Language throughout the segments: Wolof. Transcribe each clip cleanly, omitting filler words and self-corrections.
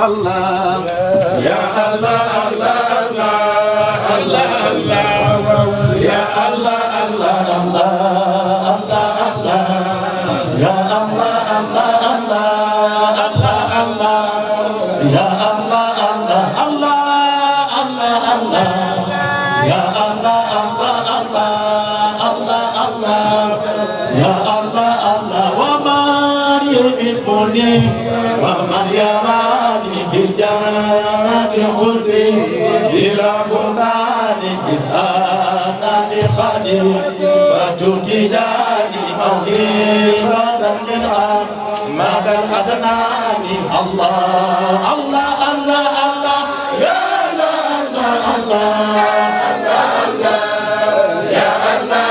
Allah, ya Allah, Allah, Allah, Allah, Allah, ya Allah, Allah, Allah, Allah, Allah, ya Allah, Allah, Allah, Allah, Allah, ya Allah, Allah, Allah, Allah, Allah, ya Allah, Allah, Allah, Allah, Allah, ya Allah, Allah, wa man yuhibbuni wa man yarani في جنات الخلد بلا بهتان كسانا لخالد فتتجاني موهبة منها مدى أدناني الله الله الله الله يا الله الله الله يا الله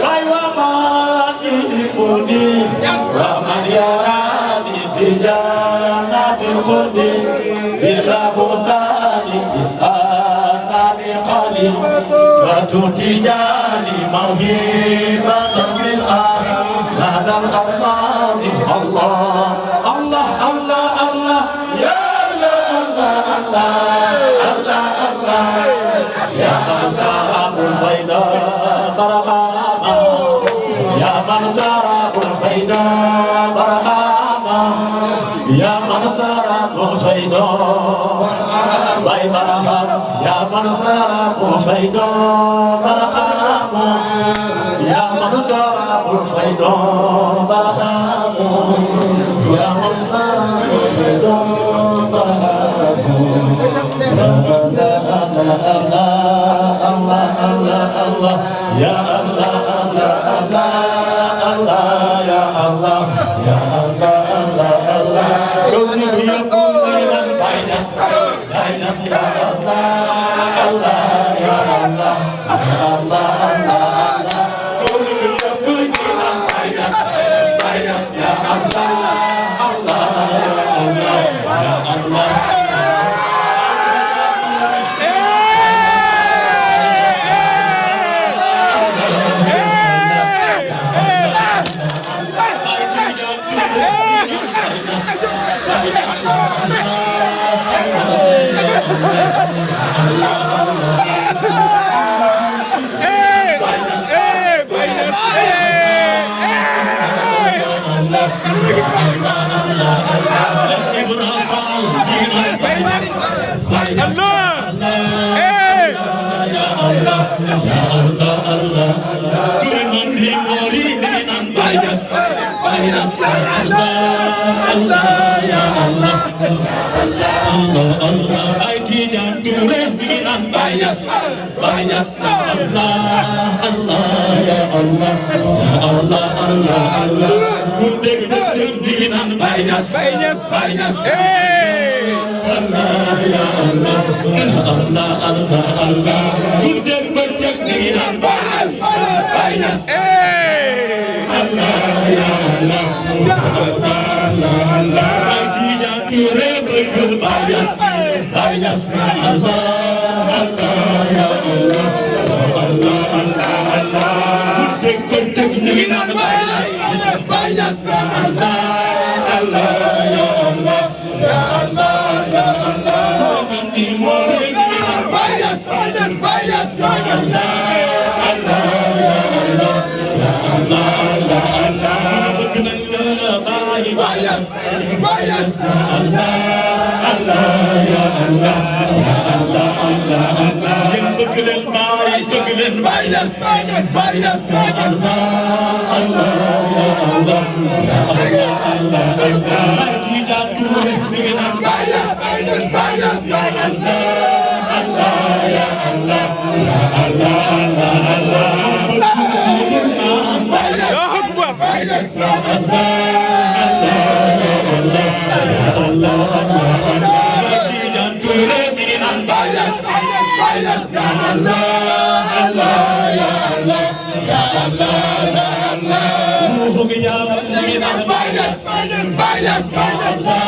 ومن يحبني ومن يراني في جنات الخلد بلا بهتان إسألنا بقليل فتتجاني موهبة منها مدى الأرمان الله الله الله الله يا الله الله الله الله يا من سراب الفيدا برهاما يا من سراب الفيدا برهاما يا من سراب الفيدا باي برهام يا من سراب الفيدا برهام يا من سراب الفيدا برهام يا من سراب الفيدا برهام الله الله الله الله يا الله الله الله الله يا الله يا الله الله الله كوني بيكون من بينس بينس يا الله الله يا الله يا الله الله كوني بيكون من بينس بينس يا الله الله يا الله يا الله Yes, ya Allah, Allah, ya Allah, ya Allah, ruhu gi yaram ngi naan bayas, bayas, ya Allah,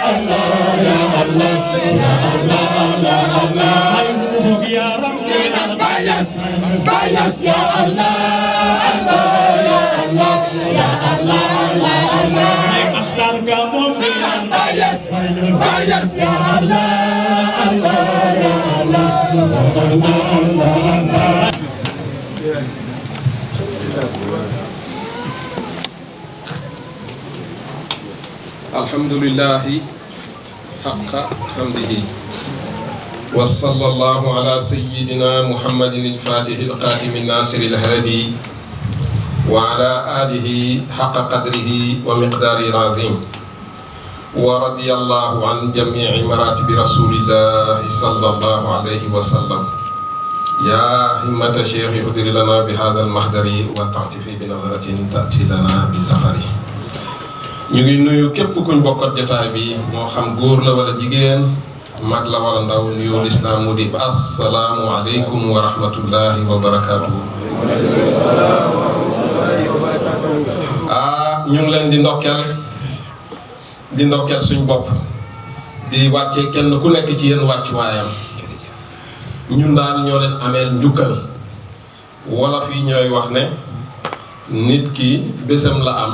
Allah, ya Allah, ya Allah, Allah, Allah. Ay ruhu gi yaram ngi naan bayas, bayas, ya Allah, Allah, ya Allah, ya Allah, Allah, Allah. Ay akhtar ga moom ngi naan bayas, bayas, ya Allah, Allah, ya Allah, Allah, Allah, Allah. Alhamdulillahi haqqa hamdihi wa sallallahu ala sayyidina Muhammadin al-Fatih al-Qatim an-Nasir al-Hadi wa ala alihi haqqa qadrihi wa miqdari al-azim wa radiyallahu an jami'i maratib rasulillahi sallallahu alayhi wa sallam. Ya himmata shaykhi udri lana bi hadha al-mahdari wa ta'tifi bi nazaratin ta'ti lana bi zafari. ñu ngi nuyu képp kuñ bokkat jotaay bi moo xam góor la wala jigéen mag la wala ndaw nuyoo lislaam mu di assalaamu aleykum wa rahmatullahi wa barakaatuhu. ñu ngi leen di ndokkeel suñ bopp di wàcce kenn ku nekk ci yéen wàccuwaayam. ñun daal ñoo leen ameel njukkal wolof yi ñooy wax ne nit ki bésam la am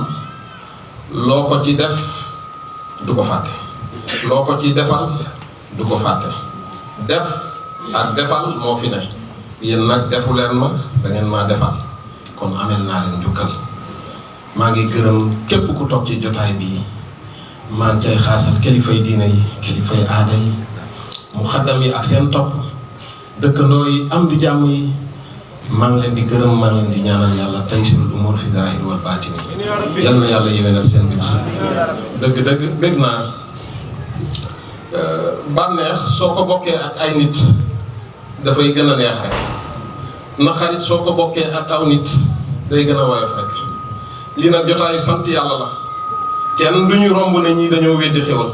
loo ko ci def du ko fàtte, loo ko ci defal du ko fàtte. def ak defal moo fi ne, yéen nag defu leen ma da ngeen maa defal, kon amel naa leen njukkal. maa ngi gërëm képp ku toog ci jotaay bii, maa ngi cay xaasal kilifay diina yi, kilifay aada yi, muxaddam yi ak seen topp, dëkkandoo yi, am di jàmm yi. maa ngi leen di gërëm, maa ngi leen di ñaanal yàlla taysirul umur fi zahir wal batin. yal na yàlla yéwénal seen mbir. dëgg bég naa. bànneex soo ko bokkee ak ay nit dafay gën a neex rek. na xarit soo ko bokkee ak aw nit day gën a woyof rek. lii nag jotaayu sant yàlla la. kenn du ñu romb ne ñii dañoo weddi xéwal.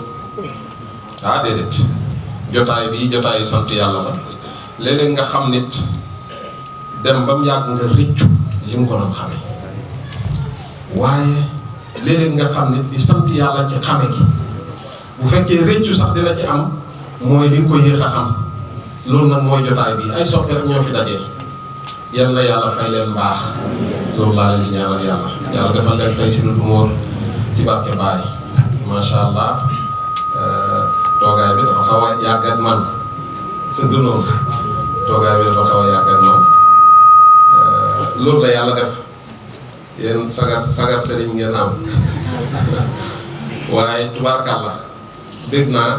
déedéet. jotaay bi jotaayu sant yàlla la. léeg-léeg nga xam nit dem ba mu yàgg nga rëccu li nga ko doon xame, waaye léeg-léeg nga xam nit di sant yàlla ci xame gi. bu fekkee rëccu sax dina ci am mooy li nga ko yéex a xam. loolu nag mooy jotaay bi ay soppe rek ñoo fi dajee. yal na yàlla fay leen mbaax. loolu laa leen di ñaanal yàlla. yàlla defal leen tey si lu dumóor ci barke Baay. macha allah toogaay bi dafa xaw a yàgg ak man. du noonu toogaay bi dafa xaw a yàgg ak man. loolu la yàlla def. yéen sagar sëriñ ngeen am. waaye tubaarkàlla dégg naa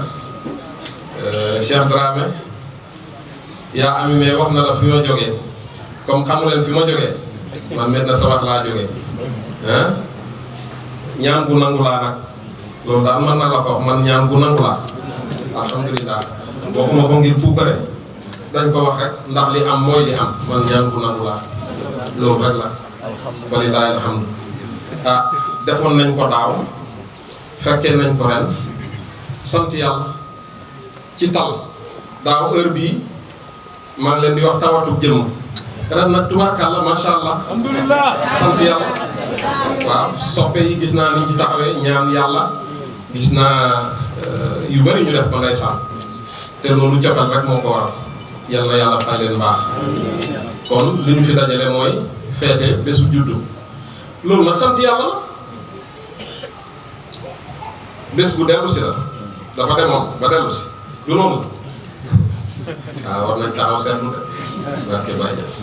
Cheikh Dramé yaa ami mais wax na la fi ma jógee comme xamu leen fi ma jógee man met na sa wax laa jógee ñaan gu nangu laa nag loolu daal mën na la ko wax man ñaan gu nangu laa alhamdulilah waxuma ko ngir puukare dañ ko wax rek ndax li am mooy li am man ñaan gu nangu laa loolu rek la walilahi alhamdu defoon nañ ko daaw fekkee nañ ko ren sant yàlla ci tal daaw heure bii maa ngi leen di wax tawatu jëmm ren nag tubaarkàlla macha allah alhamdulilah sant yàlla. waaw soppe yi gis naa niñ ci taxawee ñaan yàlla gis naa yu bari ñu def ko ndeysaan te loolu cofeel rek moo ko waral yal na yàlla fay leen baax. kon li ñu fi dajale mooy feete bésu juddu loolu nag sant yàlla la. bés bu dellu si la dafa demoon ba dellu si du noonu waaw war nañ taxaw seetlu de barke Baye Niass.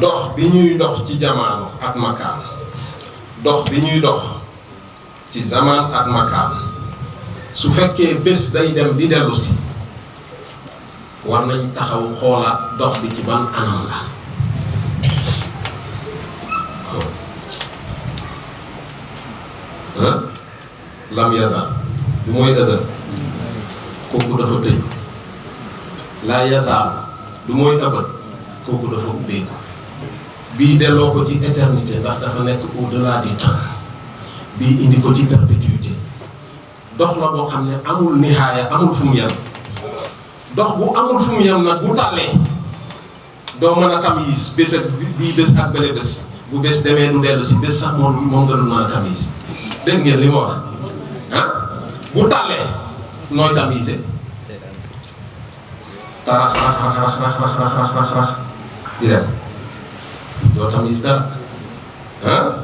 dox bi ñuy dox ci jamaano ak makaan dox bi ñuy dox ci zaman ak makaan su fekkee bés day dem di dellu si war nañ taxaw xoolaat dox bi ci ban anam la. lam yazal bi mooy ëzal kooku dafa tëju. laa yazal du mooy ëbët kooku dafa ubbeeku. bii delloo ko ci éternité ndax dafa nekk au delà du temps bii indi ko ci perpétuité. dox la boo xam ne amul nihaaya amul fu mu yem dox bu amul fu mu yem nag bu tàllee doo mën a tamyiz bés ak bii bés ak bële bés bu bés demee du dellu si bés sax moom nga dul mën a tamyiz dégg ngeen li ma wax ah bu tàllee nooy tamyize tarax rax di dem doo tamyiz dara ah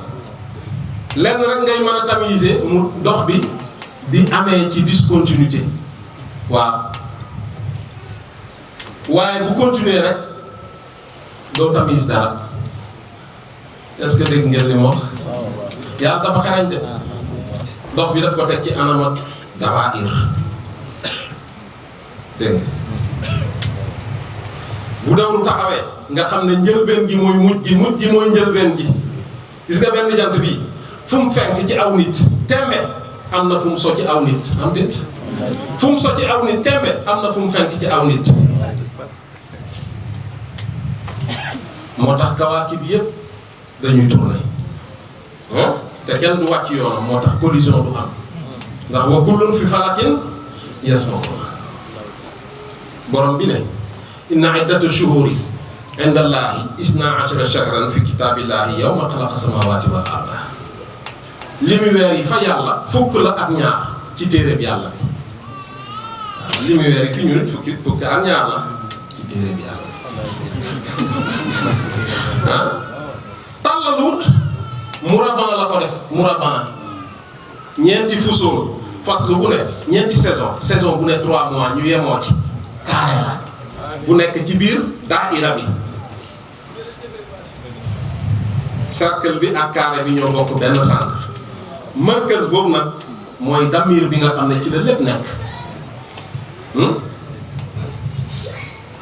lenn rek ngay mën a tamyize mu dox bi di amee ci discontinuité waaw waaye bu continuer rek doo tamyiz dara est-ce que dégg ngeen li ma wax yàlla dafa xarañ de dox bi daf ko teg ci anam ak dawaayir dégg nga bu dawru taxawee nga xam ne njëlbeen gi mooy mujj gi mujj gi mooy njëlbeen gi gis nga benn jant bi fu mu fenk ci aw nit tembe am na fu mu so ci aw nit am dit fu mu so ci aw nit tembe am na fu mu fenk ci aw nit moo tax kawaakib bi yëpp dañuy tourner te kenn du wàcc yoonam moo tax collision du am ndax wa kullun fi falakin yasbahun borom bi ne inna iddatu shuhuri inda allahi isna ashara shahran fi kitabillahi yawma xalaqa samawati wal arda li mu weer yi fa yàlla fukk la ak ñaar ci téeréb yàlla bi waaw li mu weer yi fi ñu nit fukk ak ñaar la ci téeréb yàlla bi ah tàllalut muraban la ko def muraban ñeenti fusool faslu bu ne ñeenti saison bu ne 3 mois ñu yemoo ci carré la bu nekk ci biir daayira bi cercle bi ak carré bi ñoo bokk benn centre markaz boobu nag mooy damir bi nga xam ne ci la lépp nekk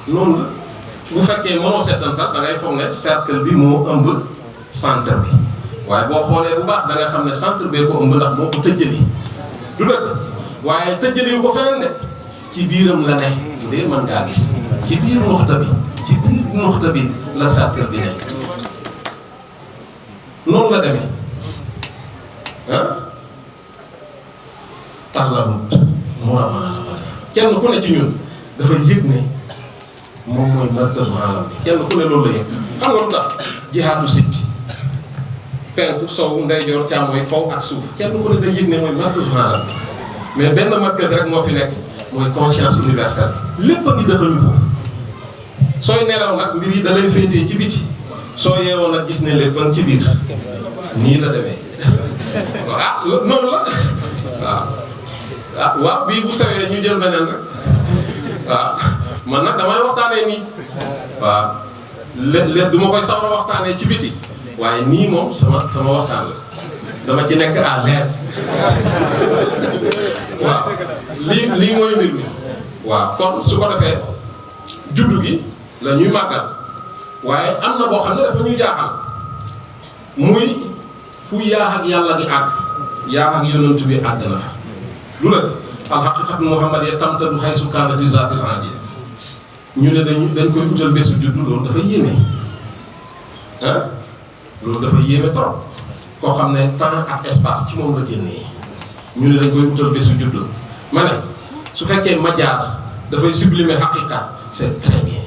noonu la bu fekkee mënoo seetantal da ngay foog ne cercle bi moo ëmb centre bi waaye boo xoolee bu baax da nga xam ne centre bee ko ëmb ndax moo ko tëjjali du dëgg waaye tëjjali yu ko feneen de ci biiram la ne bu dee mën ngaa gis ci biir nuxta bi la cercle bi ne noonu la demee ah tàllalut muraban la ko def kenn ku ne ci ñun dafa yëg ne moom mooy markazu alam bi kenn ku ne loolu la yëg xam nga lu tax jihaadu sitti penku sow ndeyjoor càmmooy kaw ak suuf kenn ku ne day yëg ne mooy markazu alam bi mais benn markaz rek moo fi nekk mooy conscience universelle lépp a ngi defañu foofu sooy nelaw nag mbir yi da lay féetee ci biti soo yeewoo nag gis ne lépp ci biir nii la demee ah noonu la waaw bii bu sawee ñu jël beneen rek waaw man nag damay waxtaanee nii waaw lépp du ma koy sawar a waxtaanee ci biti waaye nii moom sama waxtaan la dama ci nekk à l'aise waaw lii mooy mbir mi waaw kon su ko defee juddu gi la ñuy màggal waaye am na boo xam ne dafa ñuy jaaxal muy fu yaax ak yàlla gi àgg yaax ak yonent bi àgg na fa lu la alxaqiqatu muhammadiyya tamtadu haysu kaanati zaatil aadiya ñu ne dañ koy utal bésu juddu loolu dafa yéeme ah loolu dafa yéeme trop koo xam ne temps ak espace ci moom la génnee ñu ne dañ koy utal bésu juddu ma ne su fekkee majaas dafay sublimer xaqiqa c'est très bien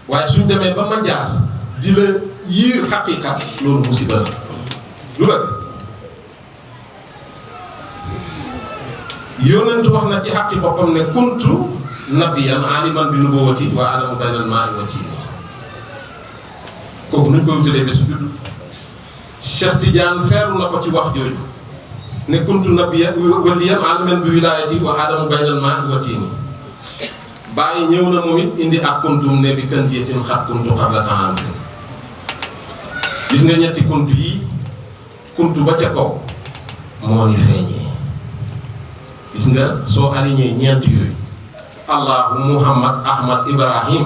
waaye suñ demee ba majaas di la yiir xaqiqa loolu musiba la lu la yonent wax na ci xaqi boppam ne kuntu nabiyan aliman bi nubuwati wa alamu baynal maa'i wa tiin kooku nuñ koy wutalee bésu juddu Cheikh Tidiane feeru na ko ci wax jooju ne kuntu nabiyan waliyan aliman bi wilayati wa alamu baynal maa'i wa tiin bàyyi ñëw na moom it indi ak kuntum ne bi kan jiitin xat kuntu qabla ta'am gis nga ñetti kuntu yi kuntu ba ca kaw moo ni feeñee gis nga soo aligné ñeent yooyu allahu muhammad ahmad ibrahim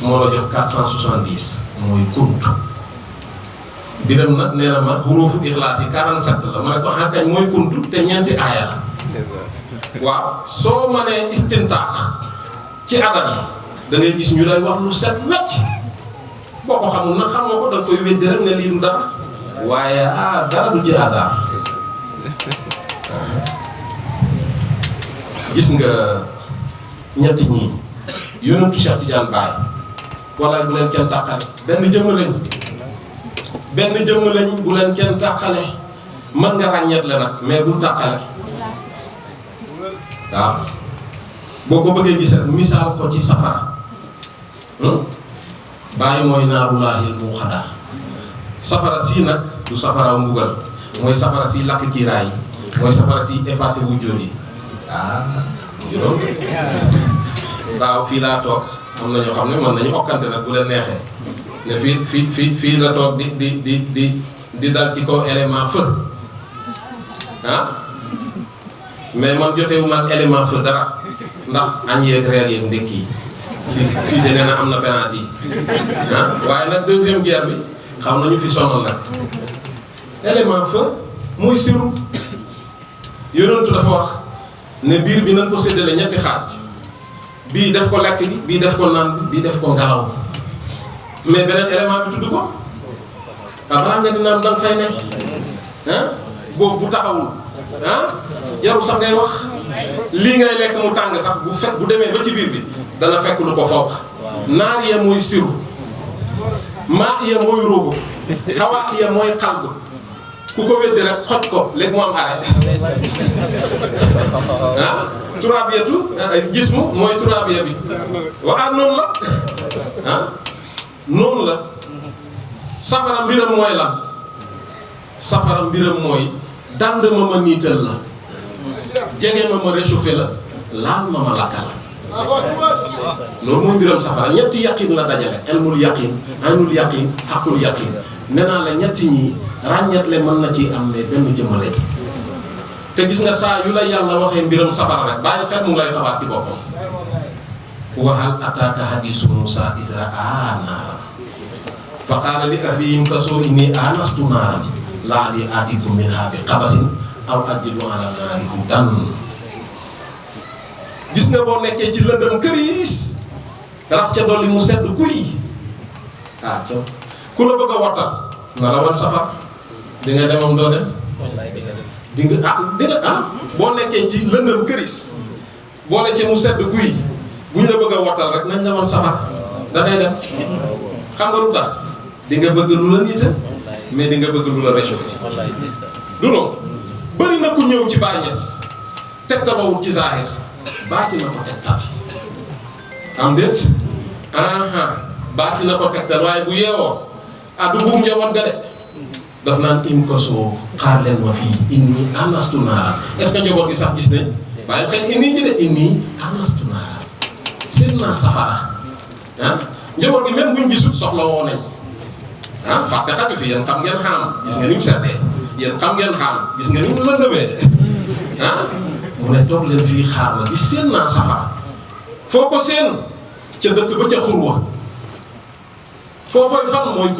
moo la jox 470 mooy kuntu biram nag nee na ma xuruufu ixlaas yi 47 la ma ne ko kañ mooy kuntu te ñeenti aaya la waaw soo mënee istintaaq ci adat yi da ngay gis ñu lay wax lu set wecc boo ko xamul nag xamoo ko da nga koy weddi rek ne lii du dara waaye dara du ci hasard gis nga ñetti ñii yonentu Cheikh Tidiane Baye wala bu leen kenn tàqale benn jëmm lañ bu leen kenn tàqale mën nga ràññeet la nag mais bul tàqale waaw boo ko bëggee gis rek misaal ko ci safara Baye mooy naarullaahil muuxada safara sii nag du safara mbugal mooy safara si lakk kiiraay yi mooy safara si effacé wu jóor yi juróom waaw fii laa toog am na ñoo xam ne mën nañu okkante nag bu leen neexee ne fii la toog di dal ci kaw élément feu mais man jotewu ma ak élément feu dara ndax añ yeeg reer yeeg ndekki yi si nee na am na penalty waaye nag deuxième guerre bi xam nañu fi sonal nag élément feu muy siru yonentu dafa wax ne biir bi nañ ko séddale ñetti xaaj bii def ko lekk bi bii def ko naan bi bii def ko ngelaw mais beneen élément bi tudd ko balaa nga di naan danga fay nekk boobu bu taxawul jarul sax ngay wax lii ngay lekk mu tàng sax bu demee ba ci biir bi dana fekk lu ko fooq naar ya mooy siru maa ya mooy róogo xawaa ya mooy xalb ku ko weddi rek xoj ko léegi mu am arrêt turabiyatu jismu mooy turabiya bi waa noonu la noonu la safara mbiram mooy lan safara mbiram mooy dand ma niital la jege ma réchauffé la laal ma lakka la loolu mooy mbiram safara ñetti yaqin la dajale ilmul yaqin aynul yaqin xaqul yaqin nee naa la ñetti ñii ràññetle mën na ci am mais benn jëmmale te gis nga saa yu la yàlla waxee mbiram safara rek bàyyi xel mu ngi lay xabaar ci boppam waxal ataaka hadiisu Muusaa iz ra'aa naaran fa qaala li ahlihim kasuu innii aanastu naaran la'allii aatiikum minhaa bi qabasin aw ajidu alaa naari hudan gis nga boo nekkee ci lëndëm këriis rax ca dolli mu sedd guy ku la bëgg a wattal na la wan safar di nga demam doo dem di nga boo nekkee ci lëndëm këriis boole ci mu sedd guy buñ la bëgg a wattal rek nañ la wan safar da ngay dem xam nga lu tax di nga bëgg lu la niite mais di nga bëgg lu la réchauffé du noonu bëri na ku ñëw ci Baay Ñas tegtalawul ci zaahir baati na ko tegtal am déet baati na ko tegtal waaye bu yeewoo du buum njaboot ga de daf naan im ko soo xaar leen ma fii inni anastu naara est-ce que njaboot gi sax gis nañ bàyyi xel inni ji de inni anastu naara seen naa safara njaboot gi même buñ gisul soxla woo nañ fàtte xaju fi yéen xam ngeen xaam gis nga ni mu seddee yéen xam ngeen xaam gis nga ni mu lëndëmee mu ne toog leen fii xaar ma gis seen naa safara foo ko seen ca dëkk ba ca xurwa foofooy fan mooy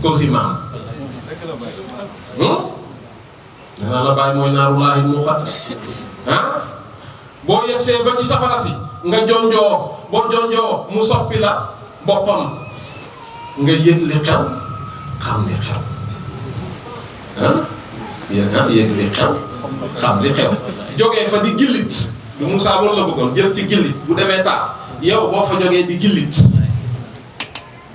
koosi maam nee naa la bàyyi mooy naarullaahi muuxada boo yegsee ba ci safara si nga jonjoo boo jonjoo mu soppi la boppam nga yëg li xew xam li xew yëg li xew xam li xew jógee fa di gillit bu Moussa loolu la bëggoon jël ci gillit bu demee taal yow boo fa jógee di gillit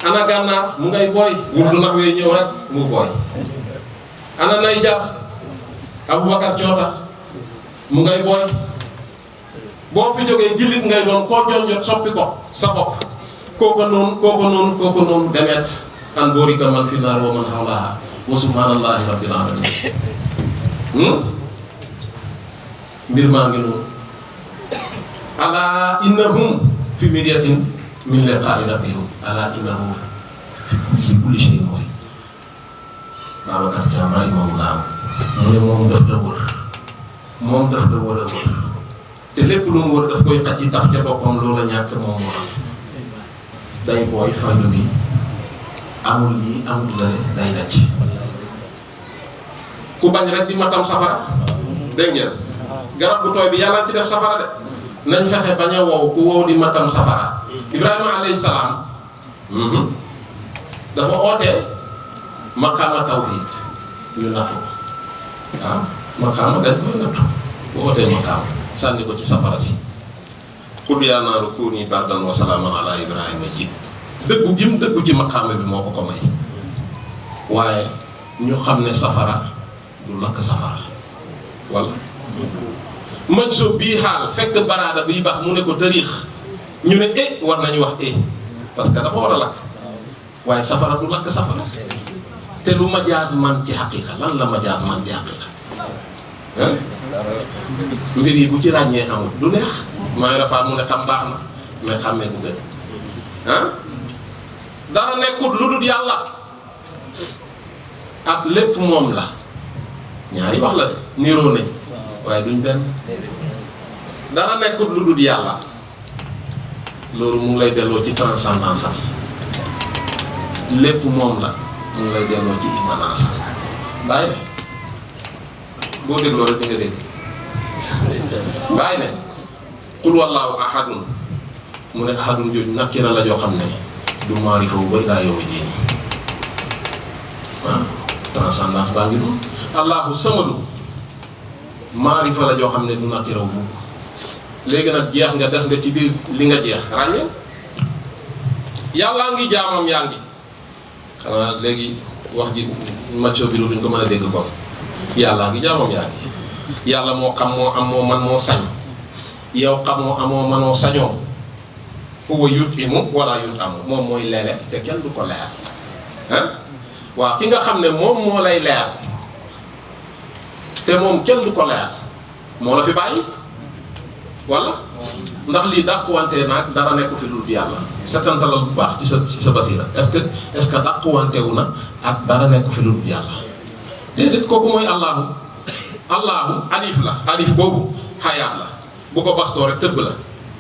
ana gànnaar mu ngay booy wurdu nax wee ñëw rek mu booy ana nay jar Aboubacar Coota mu ngay booy boo fi jógee gillit ngay doon koo jonjot soppi ko sa bopp kooko noonu demeet an boorika man fi naar wa man hawlaha wa subhanallahi rabbil alamin mbir maa ngi noonu ala innahum fi miryatin min liqaa'i rabbihim ala innahu fi kulli shay'in mooy Babacar Thiam rahimahullah mu ne moom daf la wër a wër te lépp lu mu wër daf koy xaj ci taf ca boppam loola ñàkk moom moo am day booy faydu bi amul lii amul la day daj ku bañ rek di matam safara dégg ngeen garab bu tooy bi yàlla ci def safara de nañ fexe bañ a wow ku wow di matam safara Ibrahima alayhi salaam dafa ootee maqaama tawhid ñu nattu waaw maqaama dañ koy nattu bu ootee maqaama sànni ko ci safara si qul yaa naaru kuuni bardan wa salaaman ala ibrahima ji dëggu gim dëggu ci maqaame bi moo ko may waaye ñu xam ne safara du lakk safara wala maj so bii xaal fekk baraada biy baax mu ne ko tariix ñu ne war nañu wax parce que dafa war a lakk waaye safara du lakk safara te lu majaas man ci xaqiiqa lan la majaas man ci xaqiiqa mbir yi bu ci ràññee amul du neex maa ngi rafaat mu ne xam baax na mais xàmmee ku gën dara nekkut lu dul yàlla ak lépp moom la ñaari wax la de niroo nañ waaye duñ benn dara nekkut lu dul yàlla loolu mu ngi lay delloo ci transcendance am lépp moom la mu ngi lay delloo ci immanence am bàyyi ne boo dégloo rek di nga dégg bàyyi ne qul wallaahu ahadun mu ne ahadun jooju nakira la joo xam ne du maarifa bu bëri daa yow a jéeni waaw transcendance baa ngi doon allahu samadu maarifa la joo xam ne du nakira wu fukk léegi nag jeex nga des nga ci biir li nga jeex ràññee yàllaa ngi jaamam yaa ngi xanaa léegi wax ji macho bi duñ ko mën a dégg kon yàllaa ngi jaamam yaa ngi yàlla moo xam moo am moo man moo sañ yow xamoo amoo manoo sañoo huwa yut'imu wala yut'amu moom mooy leele te kenn du ko leer waaw ki nga xam ne moom moo lay leer te moom kenn du ko leer moo la fi bàyyi wala ndax lii dàquwante naag dara nekk fi dul yàlla setantalal bu baax ci sa basira est-ce que dàquwante wu na ak dara nekk fi dul yàlla déedéet kooku mooy allahu alif la alif boobu xayaat la bu ko bastoo rek tëbb la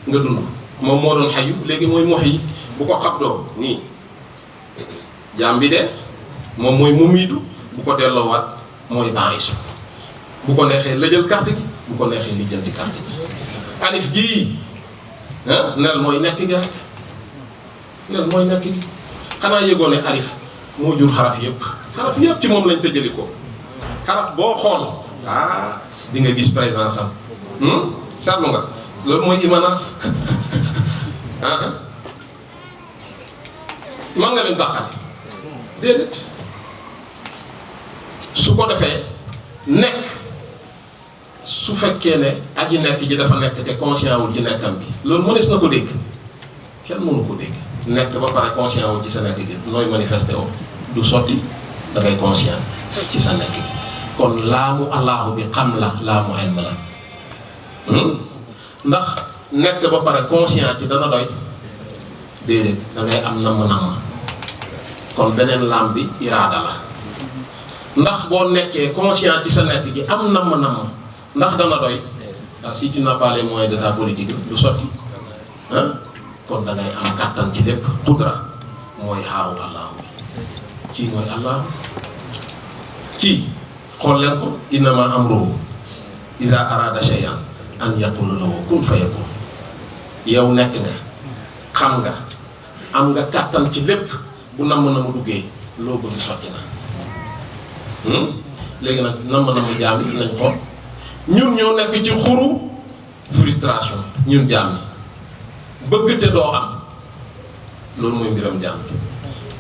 nga dund moom moo doon xayu léegi mooy muhyi bu ko xabdoo nii jaam bi de moom mooy mumiitu bu ko delloowaat mooy baarisu bu ko neexee lëjal carte gi bu ko neexee lijjanti carte gi alif gii nel mooy nekk gi rek nel mooy nekk gi xanaa yëgoo ne alif moo jur xaraf yëpp ci moom lañ tëjali ko xaraf boo xool di nga gis présence am seetlu nga loolu mooy immanence man nga leen dàqale déedéet su ko defee nekk su fekkee ne aji nekk ji dafa nekk te conscient wul ci nekkam bi loolu mënees na ko dégg kenn mënu ko dégg nekk ba pare conscient wul ci sa nekk gi nooy manifesté woo du sotti da ngay conscient ci sa nekk gi kon laamu allahu bi xam la laamu ilm la ndax nekk ba pare conscient ci dana doy déedéet da ngay am namm kon beneen laam bi iraada la ndax boo nekkee conscient ci sa nekk gi am namm ndax dana doy si tu n'as pas les moyens de ta politique du sotti kon da ngay am kàttan ci lépp qudra mooy xaawu allahu bi ci mooy allahu ci xool leen ko innama amruhu iza arada shay'an an yaqula lahu kun fayakun yow nekk nga xam nga am nga kàttan ci lépp bu namm duggee loo bëgg sotti na léegi nag namm jaam yi nañ xool ñun ñoo nekk ci xuru frustration ñun jaam yi bëgg te doo am loolu mooy mbiram jaam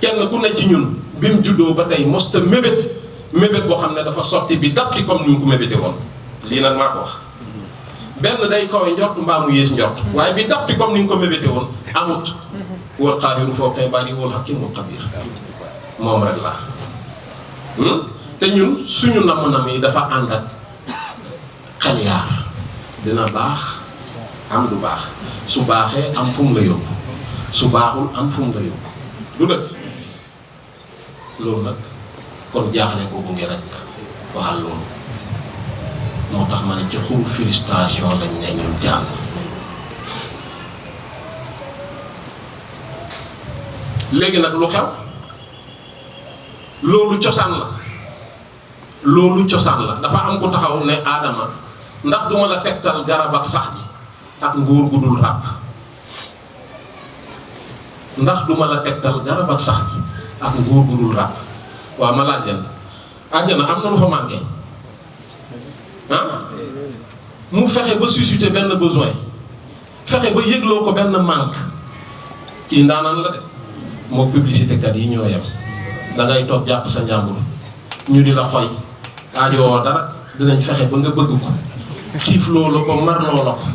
kenn ku ne ci ñun bi mu juddoo ba tey mosta mébét boo xam ne dafa sotti bi dapti comme ni mu ko mébéte woon lii nag maa ko wax benn day kawe njort mbaa mu yées njort waaye bi dapti comme ni nga ko mébéte woon amut wal qaahiru fawqa ibaadihi wal hakiimul xabiir moom rek la te ñun suñu namm yi dafa ànd ak xel yaar dina baax am du baax su baaxee am fu mu la yóbbu su baaxul am fu mu la yóbbu du dëgg loolu nag kon jaaxle ko bu ngi rek waxal loolu moo tax ma ne ci xuru frustration lañ ne ñun jàng léegi nag lu xew loolu cosaan la dafa am ku taxaw ne Adama ndax duma la tegtal garab ak sax ji ak nguur gu dul ràpp ndax duma la tegtal garab ak sax ji ak nguur gu dul ràpp waaw ma laaj leen àjjana am na lu fa manqué mu fexe ba susciter benn besoin fexe ba yëgloo ko benn manque kii ndaanaan la de moo publicité kat yi ñoo yem da ngay toog jàpp sa njàmbur ñu di la xoy aajowoo dara dinañ fexe ba nga bëgg ko xiif loola ko mar loola ko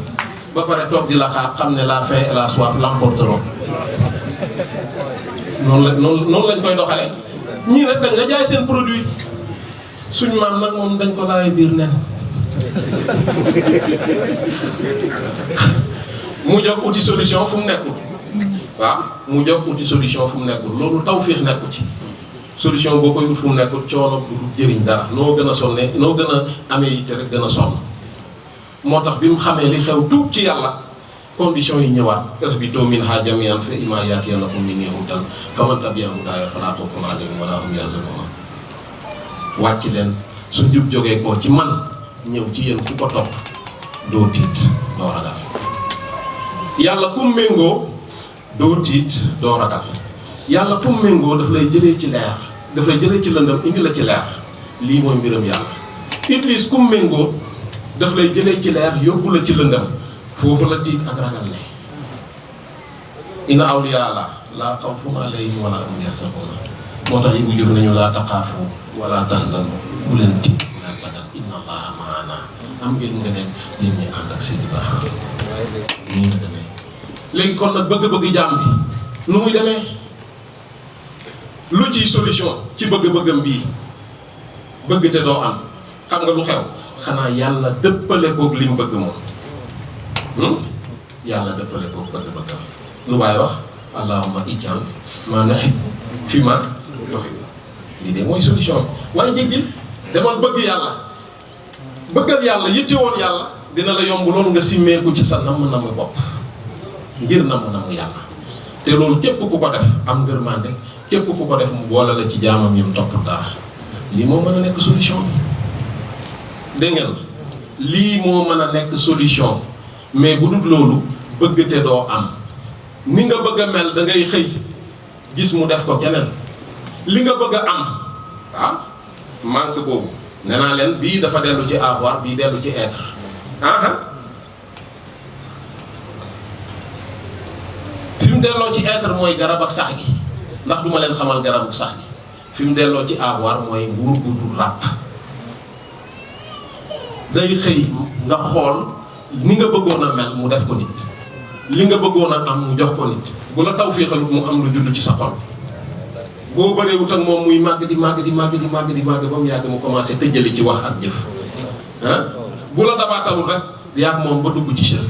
ba pare toog di la xaar xam ne la faim et la soif l'emporteront noonu lañ koy doxalee ñii nag dañ la jaay seen produit suñ maam nag moom dañ ko laay biir nen mu jóg uti solution fu mu nekkul waaw mu jóg uti solution fu mu nekkul loolu tawfiix nekku ci solution boo koy ut fu mu nekkul coono du jëriñ dara noo gën a sonne noo gën a amee yitte rek gën a sonn moo tax bi mu xamee li xew tuub ci yàlla condition yi ñëwaat ihbituu minhaa jamii'an fa immaa ya'tiyannakum minnii hudan faman tabi'a hudaaya falaa xawfun alayhim wa laa hum yahzanuun wàcc leen su njub jógee koo ci man ñëw ci yéen ku ko topp doo tiit doo ragal yàlla ku méngoo doo tiit doo ragal yàlla ku méngoo daf lay jëlee ci leer daf lay jëlee ci lëndëm indi la ci leer lii mooy mbiram yàlla iblis ku méngoo daf lay jëlee ci leer yóbbu la ci lëndëm foofu la tiit ak ragal ne inna awliyaa laa xawfun alayhim wa laa hum yahzanuun moo tax yi bu jëf nañu laa taqaafu wala tahzanu bu leen tiit leen ragal inna allaha maana am ngeen nga ne yéen ñi ànd ak seen i baax nii la demee léegi kon nag bëgg-bëgg jaam bi nu muy demee lu ciy solution ci bëgg-bëggam bii bëgg te doo am xam nga lu xew xanaa yàlla dëppale koog li mu bëgg moom yàlla dëppale koog bëgg-bëggam lu baay wax allahumma ij'al ma nuhibbu fi ma tuhibbu lii de mooy solution waaye jéggil demal bëgg yàlla bëggal yàlla yittewoon yàlla dina la yomb loolu nga simmeeku ci sa namm bopp ngir namm yàlla te loolu képp ku ko def am ngërmande képp ku ko def mu boole la ci jaamam yi mu topp dara lii moo mën a nekk solution dégg ngeen lii moo mën a nekk solution mais bu dul loolu bëgg te doo am ni nga bëgg a mel da ngay xëy gis mu def ko keneen li nga bëgg a am manque boobu nee naa leen bii dafa dellu ci avoir bii dellu ci être fi mu delloo ci être mooy garab ak sax gi ndax duma leen xamal garab ak sax gi fi mu delloo ci avoir mooy nguur gu dul ràpp day xëy nga xool ni nga bëggoon a mel mu def ko nit li nga bëggoon a am mu jox ko nit bu la taw fii xalut mu am lu judd ci sa xol boo bëree wut ak moom muy màgg di màgg ba mu yàgg mu commencé tëjali ci wax ak jëf bu la dabaatalul rek yàgg moom ba dugg ci shirk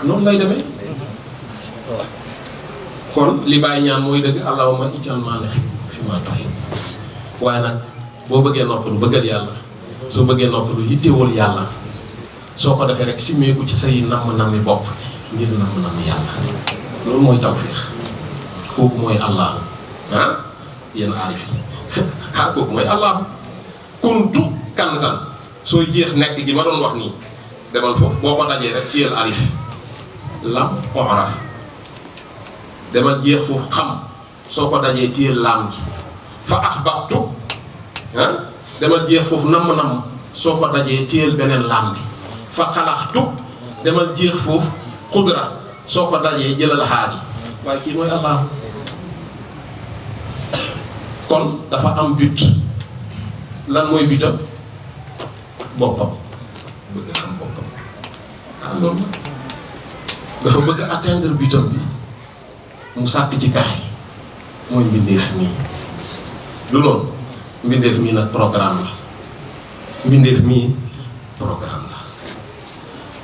noonu lay demee kon li bàyyi ñaan mooy dëgg allahumma ij'al ma nuhibbu fi ma tuhibbu waaye nag boo bëggee noppalu bëggal yàlla soo bëggee noppalu yittewul yàlla soo ko defee rek simmeeku ci say namm-nammi bopp ngir namm-namm yàlla loolu mooy tawfiix kooku mooy allahu yéen aarif yi kooku mooy allahu kuntu kanzan sooy jeex nekk gi ma doon wax nii demal foofu boo ko dajee rek ci yéen arif lam oraf demal jeex foofu xam soo ko dajee ci yéen laam gi fa ahbabtu demal jeex foofu namm-namm soo ko dajee ci yéen beneen laam bi fa xalaxtu demal jeex foofu xudra soo ko dajee jëlal xaar yi waaye kii mooy allahu kon dafa am but lan mooy butam boppam bëgg xam boppam loolu dafa bëgg atteindre butam bi mu sàkk ci pexe mooy mbindeef mii du noonu mbindeef mii nag programme la mbindeef mii programme la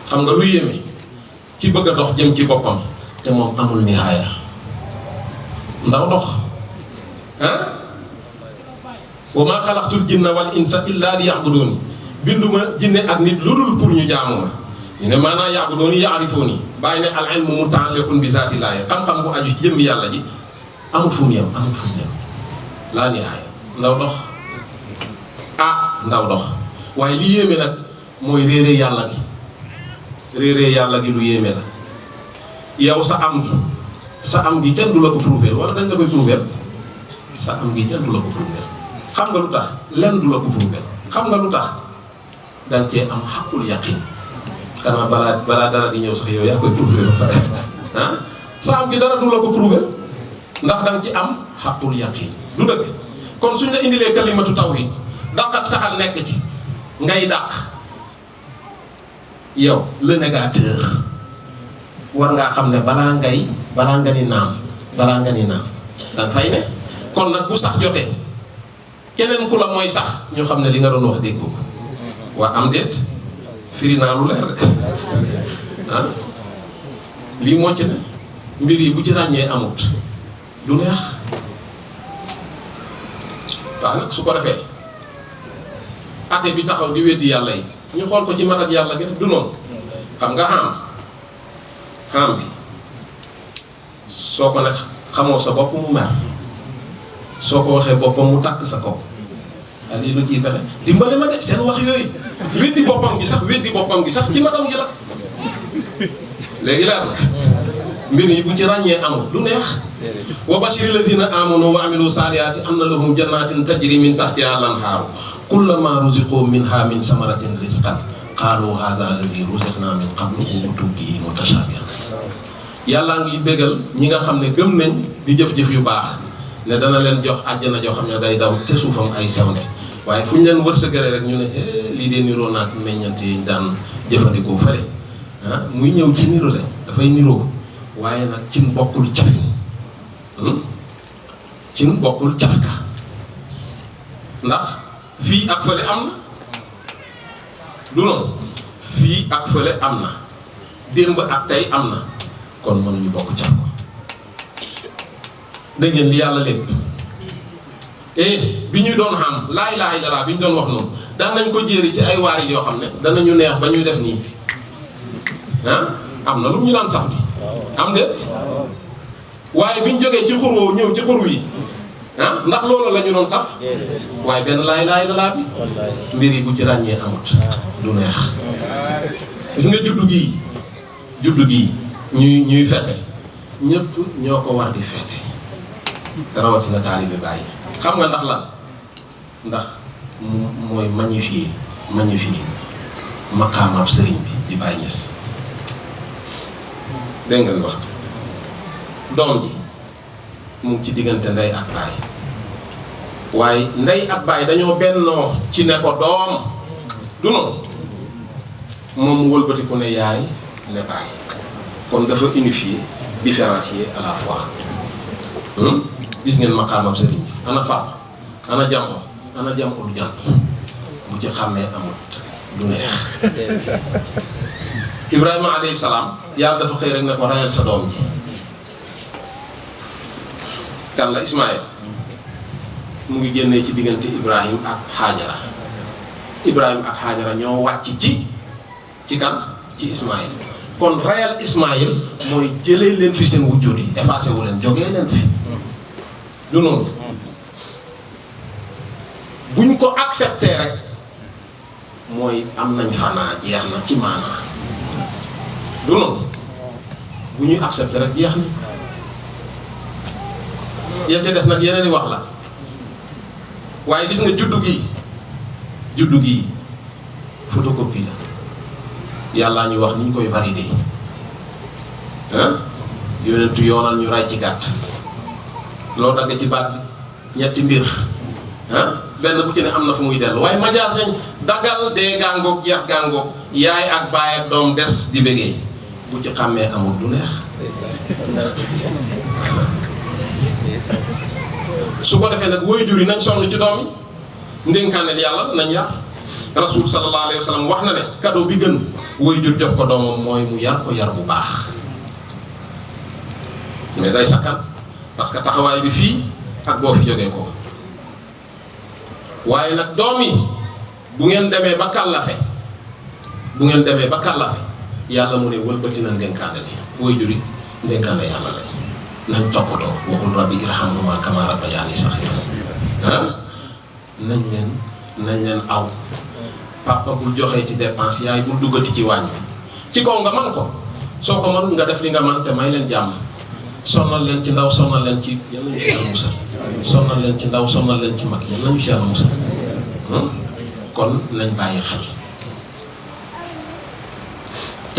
xam nga lu yéeme ci bëgg a dox jëm ci boppam te moom amul nihaaya ndaw dox wa maa xalaqtul jinna wal insa illa liya'buduni binduma jinne ak nit lu dul pour ñu jaamu ma ñu ne maanaam ya'buduni ya'rifuni bàyyi ne al ilmu muta'alliqun bi zaatillaahi xam-xam bu aju ci jëmmi yàlla ji amul fu mu yem laa nihaaya ndaw dox ndaw dox waaye li yéeme nag mooy réere yàlla gi lu yéeme la yow sa am gi kenn du la ko prouver wala dañ la koy prouver sa am gi kenn du la ko prouver xam nga lu tax lenn du la ko prouver xam nga lu tax danga cee am xaqul yaqin. xanaa balaa dara di ñëw sax yow yaa koy prouver ba pare ah sa am gi dara du la ko prouver ndax danga ci am xaqul yaqin du dëgg. kon suñ la indilee kalimatu tawhid dàq ak saxal nekk ci ngay dàq yow le négateur war ngaa xam ne balaa nga ni naam danga fay ne. kon nag bu sax jotee keneen ku la mooy sax ñu xam ne li nga doon wax dégg ko waa am déet firi naa lu leer rek ah lii moo ci ne mbir yi bu ci ràññee amut du neex. waaw nag su ko defee ate bi taxaw di weddi yàlla yi ñu xool ko ci mat ak yàlla gi du noonu. xam nga xam bi soo ko ne xamoo sa bopp mu mer soo ko waxee boppam mu tàkk sa kaw waaye lii lu ciy fexe dimbale ma de seen wax yooyu weddi boppam gi sax ci matam gi la léegi leer na mbir yi bu ci ràññee amul du neex. wa bashiri lazina amanu wa amilu saalihaati anna lahum jannatin tajri min tahtiha al-anhaaru kullama ruziqu minha min samaratin rizqan qaalu haadha alladhi ruziqna min qablu wa utuu bihi mutashaabihan. yàllaa ngi bégal ñi nga xam ne gëm nañ di jëf-jëf yu baax ne dana leen jox àjjana joo xam ne day daw ca suufam ay sewnde waaye fu ñu leen wërsëgalee rek ñu ne lii de niroo naag meññante yi daan jëfandikoo fële ah muy ñëw ci niro le dafay niroo waaye nag cin bokkul cafin cin bokkul cafka ndax fii ak fële am na du noonu fii ak fële am na démb ak tey am na kon mënuñu bokk caf ko dégg ngeen li yàlla lépp bi ñu doon xam laa ilaaha illallaah bi ñu doon wax noonu daan nañ ko jéeri ci ay waari yoo xam ne danañu neex ba ñuy def nii am na lu ñu daan sax bi am de waaye bi ñu jógee ci xur woowu ñëw ci xur wi ndax loolu la ñu doon saf waaye benn laa ilaaha illallaah bi mbir yi bu ci ràññee amut du neex. gis nga juddu gii ñuy fete ñëpp ñoo ko war di fete rawatina taalibe Baay xam nga ndax lan ndax mooy magnifier maqaamab sëriñ bi di Baay Ñas dégg nga wax doom ji mu ngi ci diggante ndey ak baay waaye ndey ak baay dañoo bennoo ci ne ko doom du noonu moom mu wëlbatiku ne yaay ne baay kon dafa unifier différencier à la fois gis ngeen maqaamam sëriñ bi ana fàq ana jàmm lu jàmm bu ci xàmmee amut du neex. Ibrahima alayhi salaam yàlla dafa xëy rek ne ko rayal sa doom ji kan la Ismaïl mu ngi génnee ci diggante Ibrahim ak Hajara ñoo wàcc ci kan ci Ismaïl kon rayal Ismaïl mooy jëlee leen fi seen wujjóot yi effacé wu leen jógee leen fi du noonu buñ ko accepté rek mooy am nañ fanaa jeex na ci maanaa du noonu bu ñuy accepté rek jeex na ya ca des nag yeneen i wax la waaye gis nga juddu gi photocopie la yàllaa ñu wax ni ñu koy validé yonentu yoonal ñu ray ci gàtt loo dagg ci baat bi ñetti mbir benn bu ci ne am na fu muy dellu waaye majaas nañ daggal dee gàngoog jeex gàngoog yaay ak baay ak doom des di bëggee bu ci xàmmee amul du neex. su ko defee nag waajur yi nañ sonn ci doom yi ndénkaaneel yàlla nañ yar rasul sallallahu alayhi wa sallam wax na ne cadeau bi gën waajur jox ko doomam mooy mu yar ko yar bu baax mais day sakkan parce que taxawaay bi fii ak boo fi jógee ko waaye nag doom yi bu ngeen demee ba kàllafe yàlla mu ne wëlbati na ndénkaane li waajur yi ndénkaane yàlla la nañ toppatoo waxul rabbi irhamhumaa kamaa rabbayaanii saxiiran nañ leen aw papa bul joxee ci dépense yaay bul duggati ci wàññi ci kaw nga man ko soo ko mënul nga def li nga man te may leen jàmm sonnal leen ci ndaw sonnal leen ci yàlla ñu ci yàlla musal sonnal leen ci ndaw sonnal leen ci mag yàlla ñu ci yàlla musal kon nañ bàyyi xel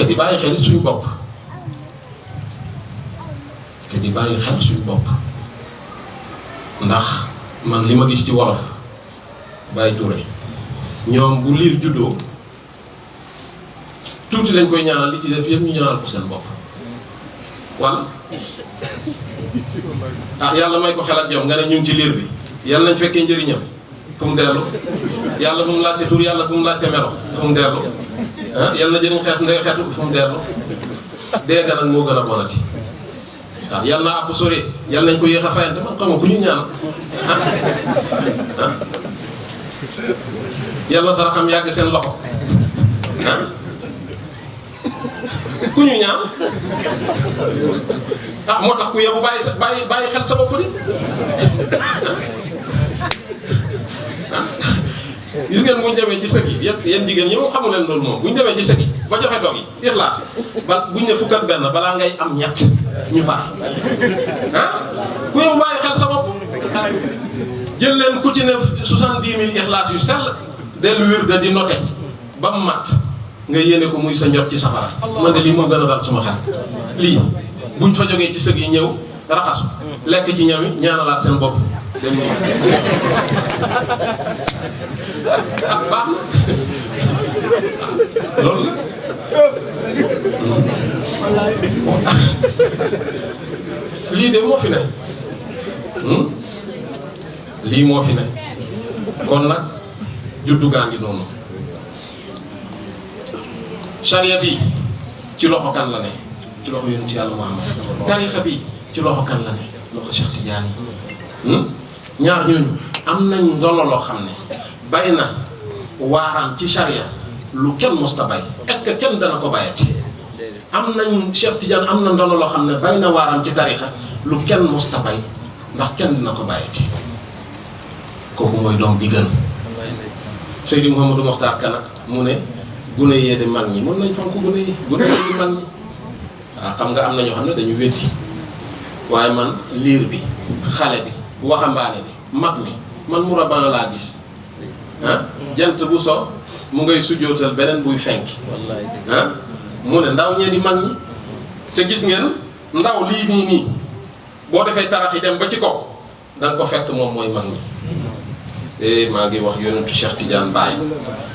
te di bàyyi xel suñu bopp te di bàyyi xel suñu bopp ndax man li ma gis ci wolof Baye Touré ñoom bu liir juddoo tuuti lañ koy ñaanal li ci def yëpp ñu ñaanal ko seen bopp wala ah yàlla may ko xel ak jom nga ne ñu ngi ci liir bi yàlla nañ fekkee njëriñam fu mu dellu yàlla bu mu laajte tur yàlla bu mu laajte melo fu mu dellu ah yàlla na jëriñ xeetu ndey xeetu fu mu dellu dee ga nag moo gën a bonati waaw yàlla naa àpp sori yàlla nañ ko yéex a fayante man xam nga ku ñu ñaan ah yàlla sara xam yàgg seen loxo ah ku ñu ñaan ah moo tax ku yebu bàyyi xel sa bopp di gis ngeen bu ñu demee ci sëg yi yéen jigéen ñi moom xamu leen loolu moom bu ñu demee ci sëg yi ba joxe dog yi ixlaas ba bu ñu ne fukk ak benn balaa ngay am ñett ñu pare ah ku yebu bàyyi xel sa bopp jël leen ku ci ne 70 000 ixlaas yu sell dellu wér da di noté ba mu mat nga yéene ko muy sa njot ci safara man de lii moo gën a dal suma xel lii buñ fa jógee ci sëg yi ñëw raxasu lekk ci ñam yi ñaanalaat seen bopp seen ah baax na loolu lii de moo fi ne lii moo fi ne kon nag juddu gaa ngi noonu charia bi ci loxo kan la ne ci loxo yonent Yàlla Muhammad tarixa bi ci loxo kan la ne loxo Cheikh Tidiane yi ñaar ñooñu am nañ ndono loo xam ne bay na waaraan ci charia lu kenn mosta bay est-ce que kenn dana ko bayati am nañ Cheikh Tidiane am na ndono loo xam ne bay na waaraan ci tarixa lu kenn mosta bay ndax kenn dina ko bayati kooku mooy doom bi gën Seydi Mouhamadou Mokhtar Ka nag mu ne gune yee de mag ñi mën nañ fonk gune yi gune yi di mag ñi waaw xam nga am na ñoo xam ne dañu weddi waaye man liir bi xale bi waxambaane bi mag mi man mu rabana laa gis ah jant bu so mu ngay sujjootal beneen buy fenk ah mu ne ndaw ñee di mag ñi te gis ngeen ndaw lii nii boo defee tarax yi dem ba ci kaw danga ko fekk moom mooy mag ñi maa ngi wax yonentu Cheikh Tidiane Baye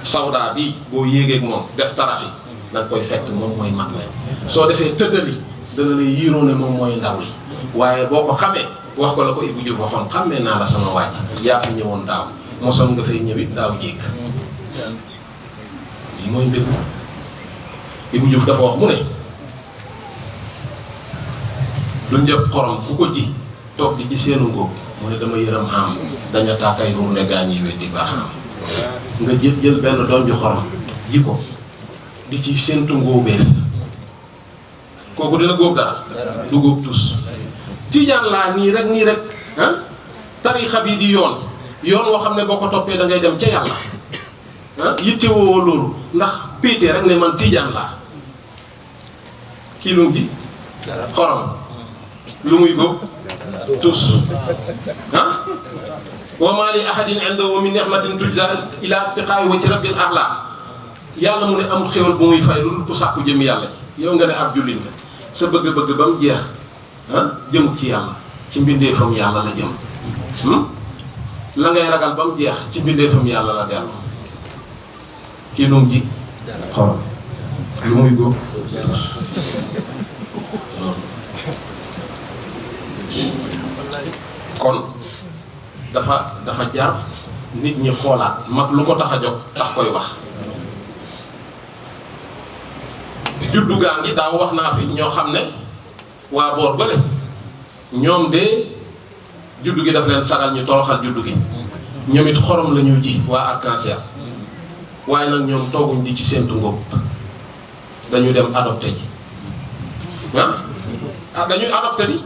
sawda bi boo yéegeeg moom def tarax yi danga koy fekk moom mooy mag ne soo defee tëddali dana lay yiiroo ne moom mooy ndaw li waaye boo ko xamee wax ko la ko Ibou Diouf waxoon xamee naa la sama waaj yaa fi ñëwoon daaw mosoon nga fay ñëwit daaw jéeg lii mooy mbir Ibou Diouf dafa wax mu ne lu njëpp xorom ku ko ji toog di ci seenu ngóob mu ne dama yërëm xam daña taakay ruur ne gaañi weddi baraxam nga jël benn doom ju xorom ji ko di ci séentu ngóobeef kooku dina góob daal du góob tus Tijaan laa nii rek ah tarixa bi di yoon woo xam ne boo ko toppee da ngay dem ca yàlla ah yitte woo loolu ndax péete rek ne man Tijaan laa kii lu mu ji xorom lu muy góob tus ah wa maa li ahadin indahu min ni'matin tujzaa ilaa ibtiqaa'i wajhi rabbil a'laa yàlla mu ne amul xéwal bu muy fay lu ku sàkku jëm yàlla ji yow nga ne ab jullit nga sa bëgg-bëgg ba mu jeex ah jëmut ci yàlla ci mbindeefam yàlla la jëm la ngay ragal ba mu jeex ci mbindeefam yàlla la dellu kii lu mu ji xool lu muy góob kon dafa jar nit ñi xoolaat mag lu ko tax a jóg tax koy wax juddu gaa ngi daaw wax naa fi ñoo xam ne waa boor bële ñoom de juddu gi daf leen sagal ñu toroxal juddu gi ñoom it xorom la ñu ji waa arc-en-ciel waaye nag ñoom tooguñ di ci séentu ngóob dañu dem adopté ji dañuy adopté di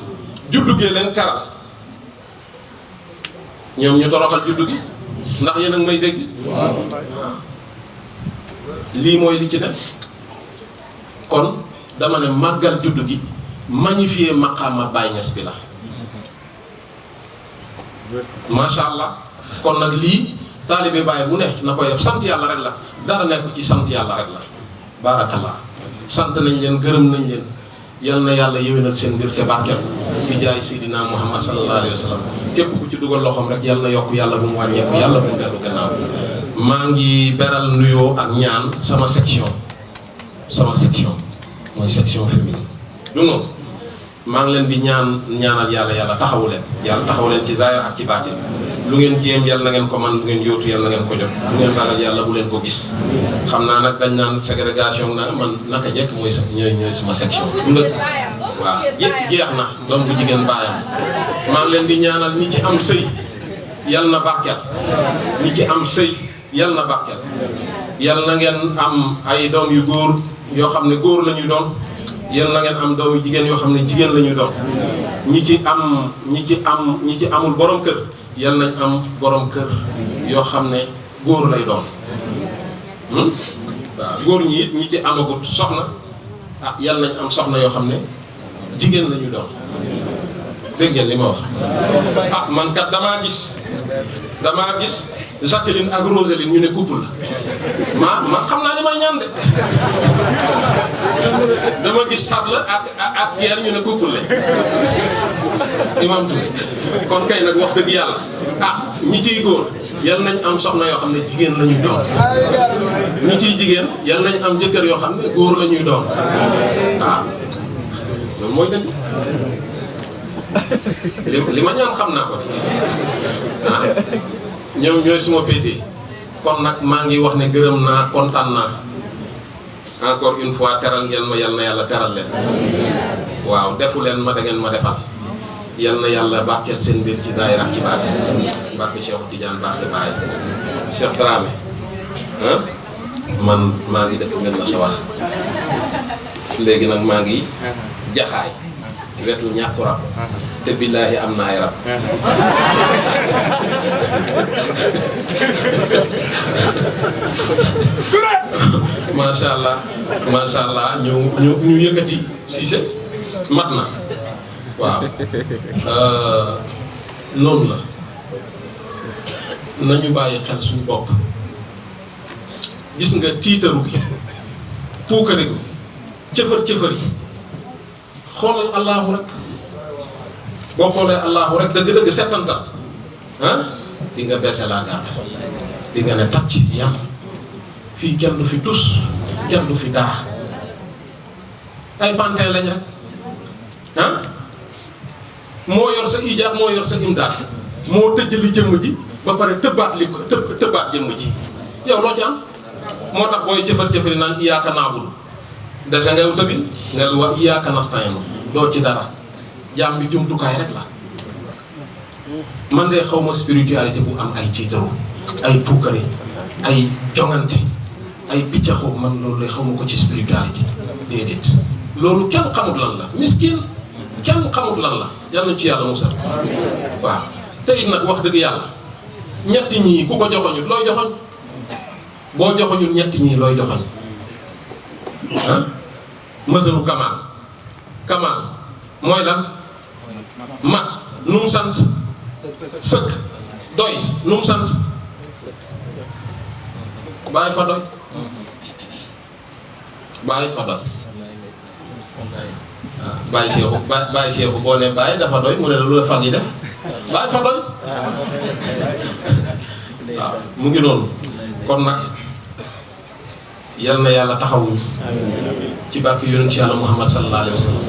juddu gee leen karal ñoom ñu toroxal juddu gi ndax yéen a ngi may dégg lii mooy li ci ne kon dama ne màggal juddu gi magnifier maqaama Baye Niass bi la macha allah kon nag lii taalibe Baye bu ne na koy def sant yàlla rek la dara nekk ci sant yàlla rek la baarakallah sant nañ leen gërëm nañ leen yal na yàlla yéwénal seen mbir te barkeel bi jaay Seydina Muhammad sallallahu alayhi wa sallam képp ku ci dugal loxoom rek yal na yokk yàlla bu mu wàññeeku yàlla bu mu dellu gannaaw. maa ngi beral nuyoo ak ñaan sama section mooy section féminine du noonu maa ngi leen di ñaanal yàlla taxawu leen ci zaahir ak ci baatin lu ngeen jéem yal na ngeen ko man lu ngeen yóotu yal na ngeen ko jot lu ngeen ragal yàlla bu leen ko gis xam naa nag dañ naan ségrégation na man naka jekk mooy ñooy suma section waaw jeex na doom bu jigéen baayam maa ngi leen di ñaanal ñi ci am sëy yal na barkeel ñi ci am sëy yal na barkeel yal na ngeen am ay doom yu góor yoo xam ne góor la ñuy doon yal na ngeen am doom yu jigéen yoo xam ne jigéen la ñuy doon ñi ci amul borom kër yal nañ am borom kër yoo xam ne góor lay doon waaw góor ñi it ñi ci amagut soxna yal nañ am soxna yoo xam ne jigéen la ñuy doon dégg ngeen li ma wax man kat damaa gis Jacqueline ak Roseline ñu ne couple la ma xam naa li may ñaan de dama gis Sadla ak Pierre ñu ne couple la Imam Touré kon kay nag wax dëgg yàlla ñi ciy góor yal nañ am soxna yoo xam ne jigéen la ñuy doon ñi ciy jigéen yal nañ am jëkkër yoo xam ne góor la ñuy doon loolu mooy dëgg li ma ñaan xam naa ko ñoom ñooy suma féetee kon nag maa ngi wax ne gërëm naa kontaan naa encore une fois teral ngeen ma yal na yàlla teral leen waaw defu leen ma da ngeen ma defal yal na yàlla barkeel seen mbir ci zaahir ak ci baatin barke Cheikh Tidiane barke Baye Cheikh Dramé man maa ngi dëkk ngeen la sa wax léegi nag maa ngi jaxaay wetu ñàkku rab te billaahi am na ay rab macha allah ñu yëkkati Cissé mat na waaw noonu la nañu bàyyi xel suñu bopp gis nga tiitaru gi puukare gu cëfër yi xoolal allahu rek boo xoolee allahu rek dëgg-dëgg settantal di nga baissé la garde di nga ne tàcc yam fii kenn du fi tus kenn du fi dara ay pantin lañ rek moo yor sa ijaab moo yor sa imdaad moo tëjali jëmm ji ba pare tëbbaat jëmm ji yow loo ci am moo tax booy cëfër naan iyaaka naabudu dese ngay tëbin nga lu wax iyaaka nasta'iin doo ci dara jaam bi jumtukaay rek la man de xaw ma spiritualité bu am ay tiitaru ay tuukari ay jongante ay piccaxu man loolu lay xaw ma ko ci spiritualité déedéet loolu kenn xamut lan la miskin kenn xamut lan la yàlla na ci yàlla musal waaw te it nag wax dëgg yàlla ñetti ñii ku ko joxoñut looy joxoñ boo joxoñut ñetti ñii looy joxoñ mësaru kamal mooy lan mat nu mu sant sëkk doy nu mu sant bàyyi fa doy waaw bàyyi seexu boo ne bàyyi dafa doy mu ne la lu la fag yi def bàyyi fa doy waaw mu ngi noonu kon nag yal na yàlla taxawuñ ci barke yonent ci yàlla Muhammad sallallahu alayhi wa sallam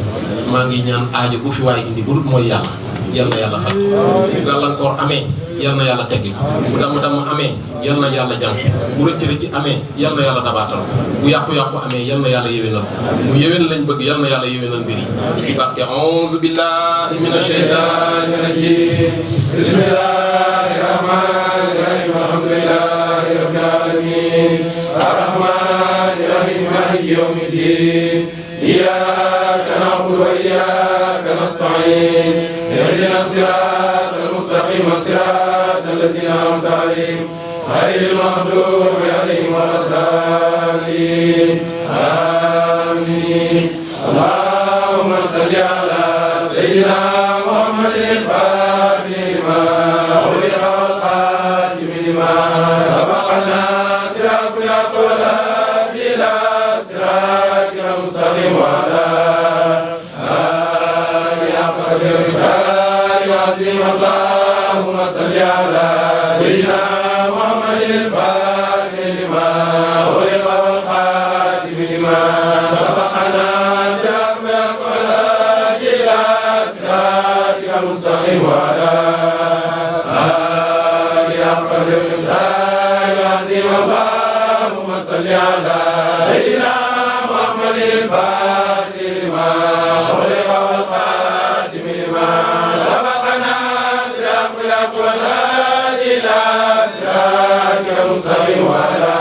maa ngi ñaan aajo bu fi waaye indi bu dul mooy yàlla yal na yàlla faj bu gàllankoor amee yal na yàlla teggi bu damm amee yal na yàlla jàng bu rëcc amee yal na yàlla dabaatal bu yàqu-yàqu amee yal na yàlla yéwénal mu yéwén lañ bëgg yal na yàlla yéwénal mbir yi ci barke a'uuzu billahi minash shaytaani rajiim bismillahi rahmaani rahiim alhamdulillahi rabbil aalamiin arrahmaani rahiim maaliki yawmi ddiin iyyaaka na'budu wa iyyaaka nasta'iin ihdina siraatal mustaqiim siraatal laziina an'amta alayhim ghayril maghduubi alayhim wa lad-daalliin amiin allahumma salli alaa sayyidinaa muhammadin al-faatihi limaa ughliqa wal khaatimi limaa sabaqa naasiril haqqi wal haadii ilaa صراطك المستقيم وعلى آله حق قدره العظيم اللهم صل على سيدنا محمد الفاتح لما أغلق والخاتم لما سبقنا سابق والهادي إلى صراطك المستقيم وعلى آله حق قدره العظيم اللهم صل على سيدنا محمد الفاتح لما أغلق والخاتم لما سبقنا سابق والهادي إلى صراطك المستقيم وعلى